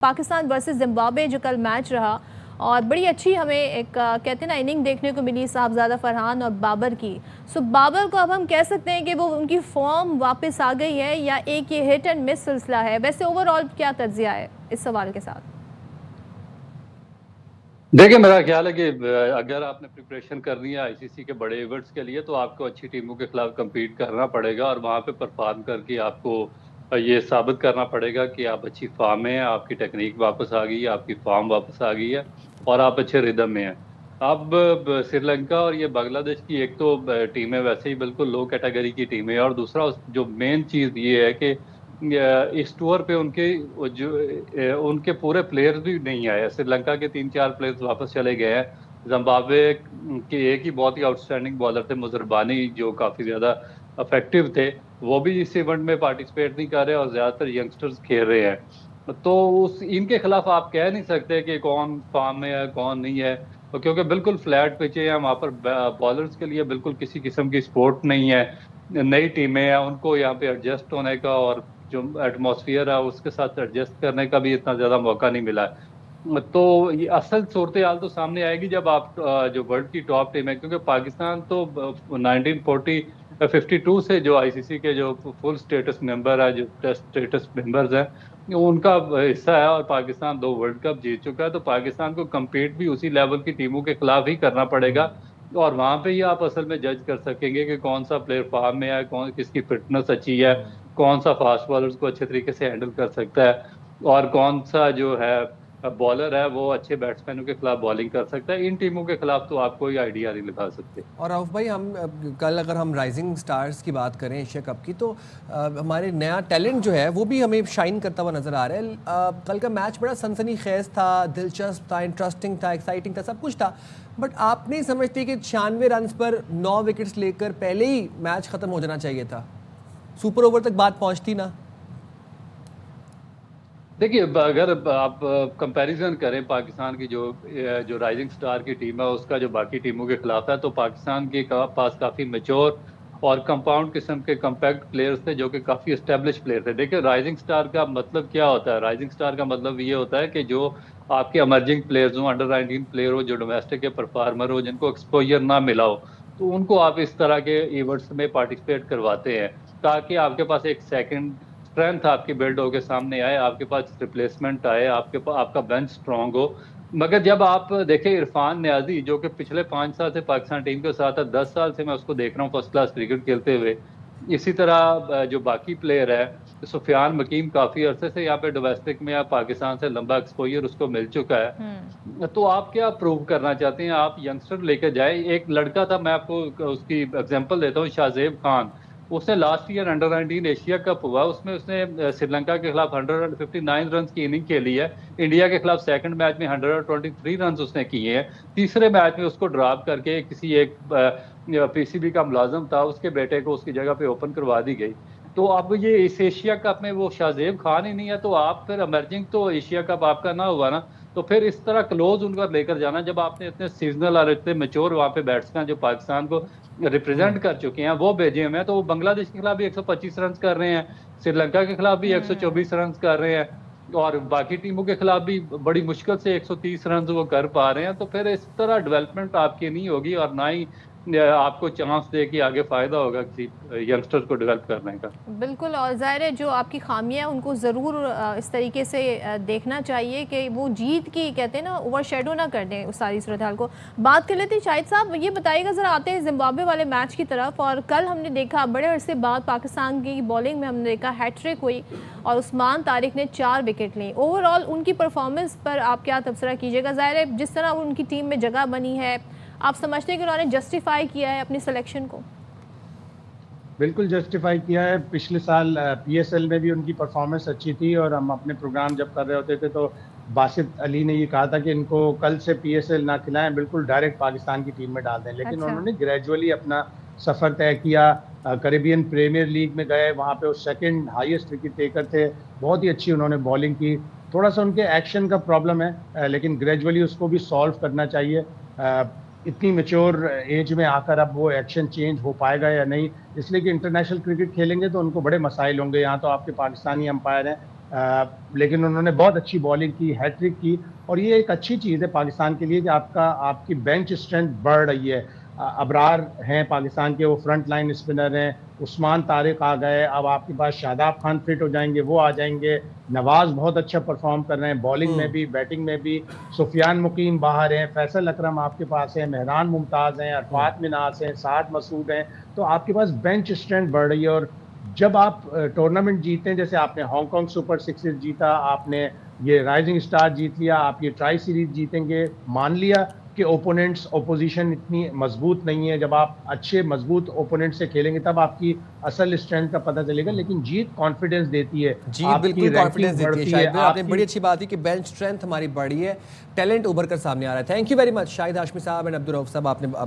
Pakistan versus Zimbabwe जो कल match रहा और बड़ी अच्छी हमें एक कहते हैं ना इनिंग देखने को मिली साहबजादा फरहान और बाबर की। सो बाबर को अब हम कह सकते हैं कि वो उनकी फॉर्म वापस आ गई है या एक ये हिट एंड मिस सिलसिला है? वैसे ओवरऑल क्या तज्जिया है इस सवाल के साथ? देखिए, मेरा ख्याल है कि अगर आपने प्रिपरेशन करनी है आईसीसी के बड़े इवेंट्स के लिए तो आपको अच्छी टीमों के खिलाफ compete करना पड़ेगा और वहां पे परफॉर्म करके आपको ये साबित करना पड़ेगा कि आप अच्छी फॉर्म में हैं, आपकी टेक्निक वापस आ गई है, आपकी फॉर्म वापस आ गई है और आप अच्छे रिदम में हैं। अब श्रीलंका और ये बांग्लादेश की एक तो टीमें वैसे ही बिल्कुल लो कैटेगरी की टीमें हैं और दूसरा जो मेन चीज ये है कि इस टूर पे उनके पूरे प्लेयर्स भी नहीं आए। श्रीलंका के 3-4 प्लेयर्स वापस चले गए हैं। जिम्बाब्वे के एक ही बहुत ही आउटस्टैंडिंग बॉलर थे मुजरबानी, जो काफी ज्यादा इफेक्टिव थे, वो भी इस इवेंट में पार्टिसिपेट नहीं कर रहे और ज्यादातर यंगस्टर्स खेल रहे हैं। तो उस इनके खिलाफ आप कह नहीं सकते कि कौन फॉर्म में है कौन नहीं है, क्योंकि बिल्कुल फ्लैट पिचे हैं वहां पर। बॉलर्स के लिए बिल्कुल किसी किस्म की सपोर्ट नहीं है। नई टीमें हैं, उनको यहाँ पे एडजस्ट होने का और जो एटमॉस्फेयर है उसके साथ एडजस्ट करने का भी इतना ज्यादा मौका नहीं मिला है। तो ये असल सूरत हाल तो सामने आएगी जब आप जो वर्ल्ड की टॉप टीम है, क्योंकि पाकिस्तान तो 1952 से जो आईसीसी के जो फुल स्टेटस मेंबर है, जो टेस्ट स्टेटस मेंबर्स हैं, उनका हिस्सा है और पाकिस्तान 2 वर्ल्ड कप जीत चुका है। तो पाकिस्तान को compete भी उसी लेवल की टीमों के खिलाफ ही करना पड़ेगा और वहां पे ही आप असल में जज कर सकेंगे कि कौन सा प्लेयर फॉर्म में है, कौन किसकी फिटनेस अच्छी है, कौन सा फास्ट बॉलर्स को अच्छे तरीके से हैंडल कर सकता है और कौन सा जो है बॉलर है वो अच्छे बैट्समैनों के खिलाफ बॉलिंग कर सकता है। इन टीमों के खिलाफ तो आप कोई आइडिया नहीं लगा सकते। और रऊफ भाई, हम कल अगर हम राइजिंग स्टार्स की बात करें एशिया कप की, तो हमारे नया टैलेंट जो है वो भी हमें शाइन करता हुआ नज़र आ रहा है। कल का मैच बड़ा सनसनीखेज था, दिलचस्प था, इंटरेस्टिंग था, एक्साइटिंग था, सब कुछ था। बट आप नहीं समझते कि 96 रन पर 9 विकेट्स लेकर पहले ही मैच ख़त्म हो जाना चाहिए था? सुपर ओवर तक बात पहुंचती ना? देखिए, अगर आप कंपैरिजन करें पाकिस्तान की जो जो राइजिंग स्टार की टीम है उसका जो बाकी टीमों के खिलाफ है, तो पाकिस्तान के पास काफी मेच्योर और कंपाउंड किस्म के कम्पैक्ट प्लेयर्स थे जो कि काफी एस्टेब्लिश प्लेयर थे। देखिए, राइजिंग स्टार का मतलब क्या होता है? राइजिंग स्टार का मतलब ये होता है कि जो आपके इमर्जिंग प्लेयर्स हो, अंडर 19 प्लेयर हो, जो डोमेस्टिक के परफॉर्मर हो, जिनको एक्सपोजर ना मिला हो, तो उनको आप इस तरह के इवेंट्स में पार्टिसिपेट करवाते हैं ताकि आपके पास एक सेकंड स्ट्रेंथ आपकी बिल्ड होके सामने आए, आपके पास रिप्लेसमेंट आए, आपका बेंच स्ट्रांग हो। मगर जब आप देखें इरफान नियाजी, जो कि पिछले 5 साल से पाकिस्तान टीम के साथ है, 10 साल से मैं उसको देख रहा हूँ फर्स्ट क्लास क्रिकेट खेलते हुए। इसी तरह जो बाकी प्लेयर है, सुफियान मकीम काफी अरसे से यहाँ पे डोमेस्टिक में या पाकिस्तान से लंबा एक्सपोजर उसको मिल चुका है। तो आप क्या प्रूव करना चाहते हैं? आप यंगस्टर लेके जाए। एक लड़का था, मैं आपको उसकी एग्जांपल देता हूँ, शाहजेब खान। उसने last year under 19 Asia cup हुआ, उसमें उसने श्रीलंका के खिलाफ 159 रन की इनिंग खेली है। इंडिया के खिलाफ सेकंड मैच में 123 रन उसने किए हैं। तीसरे मैच में उसको ड्रॉप करके किसी एक पीसीबी का मुलाजम था, उसके बेटे को उसकी जगह पे ओपन करवा दी गई। तो अब ये इस एशिया कप में वो शाहजेब खान ही नहीं है, तो आप फिर इमर्जिंग तो एशिया कप आपका ना हुआ ना। तो फिर इस तरह क्लोज उनका लेकर जाना, जब आपने इतने सीजनल और इतने मेच्योर वहां पे बैट्समैन जो पाकिस्तान को रिप्रेजेंट कर चुके हैं वो भेजे हुए हैं, तो वो बांग्लादेश के खिलाफ भी 125 रन कर रहे हैं, श्रीलंका के खिलाफ भी 124 रन कर रहे हैं और बाकी टीमों के खिलाफ भी बड़ी मुश्किल से 130 रन वो कर पा रहे हैं। तो फिर इस तरह डेवलपमेंट आपकी नहीं होगी और ना ही आपको चांस दे कि आगे फायदा होगा किसी यंगस्टर को डेवलप करने का। बिल्कुल, और ज़ाहिर है जो आपकी खामियां हैं उनको ज़रूर इस तरीके से देखना चाहिए कि वो जीत की कहते हैं ना ओवर शेडो ना कर दें उस सारी सूरत हाल को। बात कर लेते हैं शाहिद साहब, ये बताइएगा ज़रा, आते हैं जिम्बाब्वे वाले मैच की तरफ। और कल हमने देखा बड़े अरसे बाद पाकिस्तान की बॉलिंग में हमने देखा हैट्रिक हुई और उस्मान तारिक ने 4 विकेट ली। ओवरऑल उनकी परफॉर्मेंस पर आप क्या तबसरा कीजिएगा? ज़ाहिर है जिस तरह उनकी टीम में जगह बनी है, आप समझते हैं कि उन्होंने जस्टिफाई किया है अपनी सिलेक्शन को? बिल्कुल जस्टिफाई किया है। पिछले साल पीएसएल में भी उनकी परफॉर्मेंस अच्छी थी और हम अपने प्रोग्राम जब कर रहे होते थे तो बासित अली ने ये कहा था कि इनको कल से पीएसएल ना खिलाएं, बिल्कुल डायरेक्ट पाकिस्तान की टीम में डाल दें। लेकिन उन्होंने ग्रेजुअली अपना सफ़र तय किया। कैरेबियन प्रीमियर लीग में गए, वहाँ पे वो सेकंड हाईएस्ट विकेट टेकर थे। बहुत ही अच्छी उन्होंने बॉलिंग की। थोड़ा सा उनके एक्शन का प्रॉब्लम है, लेकिन ग्रेजुअली उसको भी सॉल्व करना चाहिए। इतनी मेच्योर एज में आकर अब वो एक्शन चेंज हो पाएगा या नहीं, इसलिए कि इंटरनेशनल क्रिकेट खेलेंगे तो उनको बड़े मसाइल होंगे। यहाँ तो आपके पाकिस्तानी अंपायर हैं, लेकिन उन्होंने बहुत अच्छी बॉलिंग की, हैट्रिक की, और ये एक अच्छी चीज़ है पाकिस्तान के लिए कि आपकी बेंच स्ट्रेंथ बढ़ रही है। अबरार हैं पाकिस्तान के, वो फ्रंट लाइन स्पिनर हैं, उस्मान तारिक आ गए, अब आपके पास शादाब खान फिट हो जाएंगे, वो आ जाएंगे, नवाज बहुत अच्छा परफॉर्म कर रहे हैं बॉलिंग में भी, बैटिंग में भी, सुफियान मुकीम बाहर हैं, फैसल अकरम आपके पास है, मेहरान मुमताज़ हैं, अरफात मिनास हैं, साद मसूद हैं, तो आपके पास बेंच स्ट्रेंथ बढ़ रही है। और जब आप टूर्नामेंट जीते हैं, जैसे आपने हांगकांग सुपर सिक्सेस जीता, आपने ये राइजिंग स्टार जीत लिया, आप ये ट्राई सीरीज जीतेंगे, मान लिया कि ओपोनेंट्स ओपोजिशन इतनी मजबूत नहीं है, जब आप अच्छे मजबूत ओपोनेंट से खेलेंगे तब आपकी असल स्ट्रेंथ का पता चलेगा, लेकिन जीत कॉन्फिडेंस देती है, जी बिल्कुल कॉन्फिडेंस देती है। शाहिद भाई आपने बड़ी अच्छी बात की कि बेंच स्ट्रेंथ हमारी बढ़ी है, टैलेंट उभर कर सामने आ रहा है। Thank you very much Shahid Hashmi साहब एंड अब्दुल रऊफ साहब, आपने